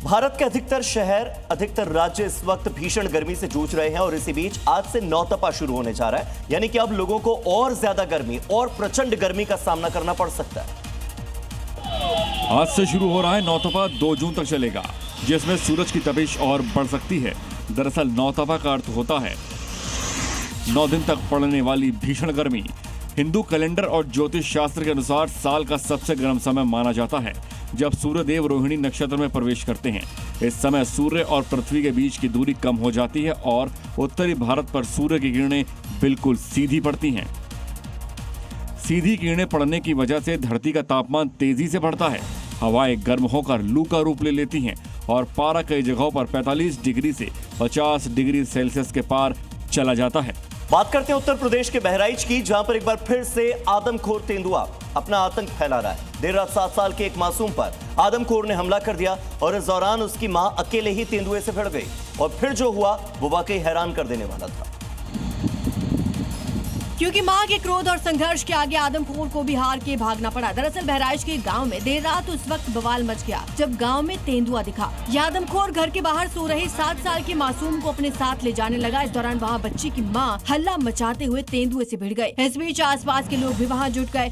भारत के अधिकतर शहर, अधिकतर राज्य इस वक्त भीषण गर्मी से जूझ रहे हैं और इसी बीच आज से नौतपा शुरू होने जा रहा है। यानी कि अब लोगों को और ज्यादा गर्मी और प्रचंड गर्मी का सामना करना पड़ सकता है। आज से शुरू हो रहा है नौतपा, 2 जून तक चलेगा, जिसमें सूरज की तपिश और बढ़ सकती है। दरअसल नौतपा का अर्थ होता है 9 दिन तक पड़ने वाली भीषण गर्मी। हिंदू कैलेंडर और ज्योतिष शास्त्र के अनुसार साल का सबसे गर्म समय माना जाता है जब सूर्यदेव रोहिणी नक्षत्र में प्रवेश करते हैं। इस समय सूर्य और पृथ्वी के बीच की दूरी कम हो जाती है और उत्तरी भारत पर सूर्य की किरणें बिल्कुल सीधी पड़ती हैं। सीधी किरणें पड़ने की वजह से धरती का तापमान तेजी से बढ़ता है। हवाएं गर्म होकर लू का रूप ले लेती हैं और पारा कई जगहों पर 45 डिग्री से 50 डिग्री सेल्सियस के पार चला जाता है। बात करते हैं उत्तर प्रदेश के बहराइच की, जहां पर एक बार फिर से आदमखोर तेंदुआ अपना आतंक फैला रहा है। देर रात 7 साल के एक मासूम पर आदमखोर ने हमला कर दिया और इस दौरान उसकी मां अकेले ही तेंदुए से भिड़ गई और फिर जो हुआ वो वाकई हैरान कर देने वाला था। क्योंकि मां के क्रोध और संघर्ष के आगे आदमखोर को भी हार के भागना पड़ा। दरअसल बहराइच के गांव में देर रात उस वक्त बवाल मच गया जब गांव में तेंदुआ दिखा। यह आदमखोर घर के बाहर सो रहे 7 साल के मासूम को अपने साथ ले जाने लगा। इस दौरान वहां बच्ची की मां हल्ला मचाते हुए तेंदुए से भिड़ गए। इस बीच आसपास के लोग भी वहां जुट गए।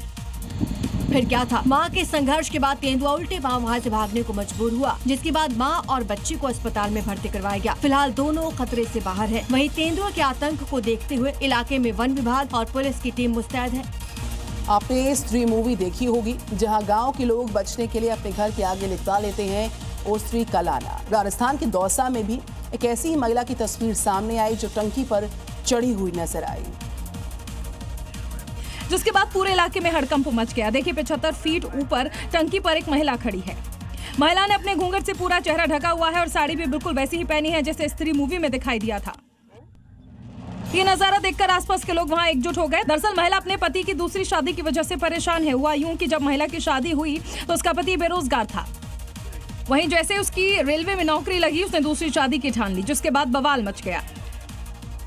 फिर क्या था, मां के संघर्ष के बाद तेंदुआ उल्टे पांव वहां से भागने को मजबूर हुआ, जिसके बाद मां और बच्ची को अस्पताल में भर्ती करवाया गया। फिलहाल दोनों खतरे से बाहर है। वहीं तेंदुआ के आतंक को देखते हुए इलाके में वन विभाग और पुलिस की टीम मुस्तैद है। आपने स्त्री मूवी देखी होगी, जहां गांव के लोग बचने के लिए अपने घर के आगे लिपटा लेते हैं ओ स्त्री का लाला। राजस्थान के दौसा में भी एक ऐसी ही महिला की तस्वीर सामने आई जो टंकी पर चढ़ी हुई नजर आई, जिसके बाद पूरे इलाके में हड़कंप मच गया। देखिए 75 फीट ऊपर टंकी पर एक महिला खड़ी है। महिला ने अपने घूंघट से पूरा चेहरा ढका हुआ है और साड़ी भी बिल्कुल वैसी ही पहनी है जैसे स्त्री मूवी में दिखाई दिया था। ये नजारा देखकर आसपास के लोग वहां एकजुट हो गए। दरअसल महिला अपने पति की दूसरी शादी की वजह से परेशान है। हुआ यूं कि जब महिला की शादी हुई तो उसका पति बेरोजगार था। वहीं जैसे उसकी रेलवे में नौकरी लगी, उसने दूसरी शादी की ठान ली, जिसके बाद बवाल मच गया।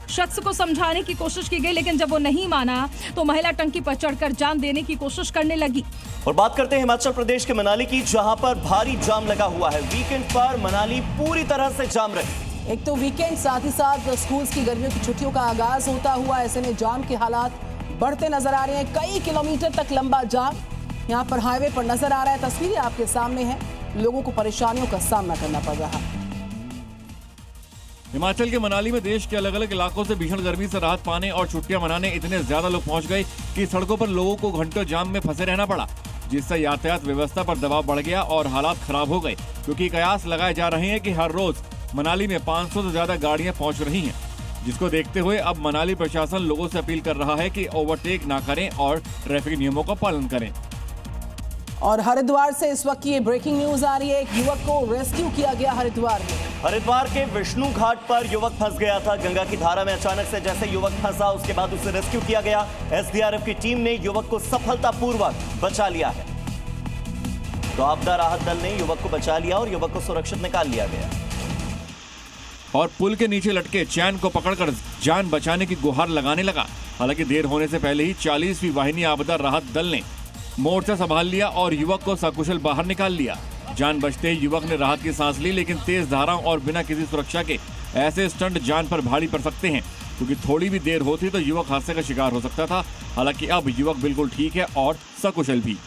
शख्स को समझाने की कोशिश की गई, लेकिन जब वो नहीं माना तो महिला टंकी पर चढ़कर जान देने की कोशिश करने लगी। और बात करते हैं हिमाचल प्रदेश के मनाली की, जहां पर भारी जाम लगा हुआ है। वीकेंड पर मनाली पूरी तरह से जाम रही। एक तो वीकेंड, साथ ही साथ स्कूल की गर्मियों की छुट्टियों का आगाज होता हुआ, ऐसे में जाम के हालात बढ़ते नजर आ रहे हैं। कई किलोमीटर तक लंबा जाम यहाँ पर हाईवे पर नजर आ रहा है। तस्वीरें आपके सामने हैं, लोगों को परेशानियों का सामना करना पड़ रहा है। हिमाचल के मनाली में देश के अलग अलग इलाकों से भीषण गर्मी से राहत पाने और छुट्टियां मनाने इतने ज्यादा लोग पहुंच गए कि सड़कों पर लोगों को घंटों जाम में फंसे रहना पड़ा, जिससे यातायात व्यवस्था पर दबाव बढ़ गया और हालात खराब हो गए। क्योंकि कयास लगाए जा रहे हैं कि हर रोज मनाली में 500 से ज्यादा गाड़ियां पहुंच रही हैं, जिसको देखते हुए अब मनाली प्रशासन लोगों से अपील कर रहा है कि ओवरटेक ना करें और ट्रैफिक नियमों का पालन करें। और हरिद्वार से इस वक्त ये ब्रेकिंग न्यूज आ रही है, एक युवक को रेस्क्यू किया गया हरिद्वार में। हरिद्वार के विष्णु घाट पर युवक फंस गया था। गंगा की धारा में अचानक से जैसे युवक फंसा, उसके बाद उसे रेस्क्यू किया गया। एसडीआरएफ की टीम ने युवक को सफलतापूर्वक बचा लिया है। तो आपदा राहत दल ने युवक को बचा लिया और युवक को सुरक्षित निकाल लिया गया। और पुल के नीचे लटके चैन को पकड़कर जान बचाने की गुहार लगाने लगा। हालांकि देर होने से पहले ही 40वीं वाहिनी आपदा राहत दल ने मोर्चा संभाल लिया और युवक को सकुशल बाहर निकाल लिया। जान बचते ही युवक ने राहत की सांस ली, लेकिन तेज धाराओं और बिना किसी सुरक्षा के ऐसे स्टंट जान पर भारी पड़ सकते हैं, क्योंकि थोड़ी भी देर होती तो युवक हादसे का शिकार हो सकता था। हालांकि अब युवक बिल्कुल ठीक है और सकुशल भी।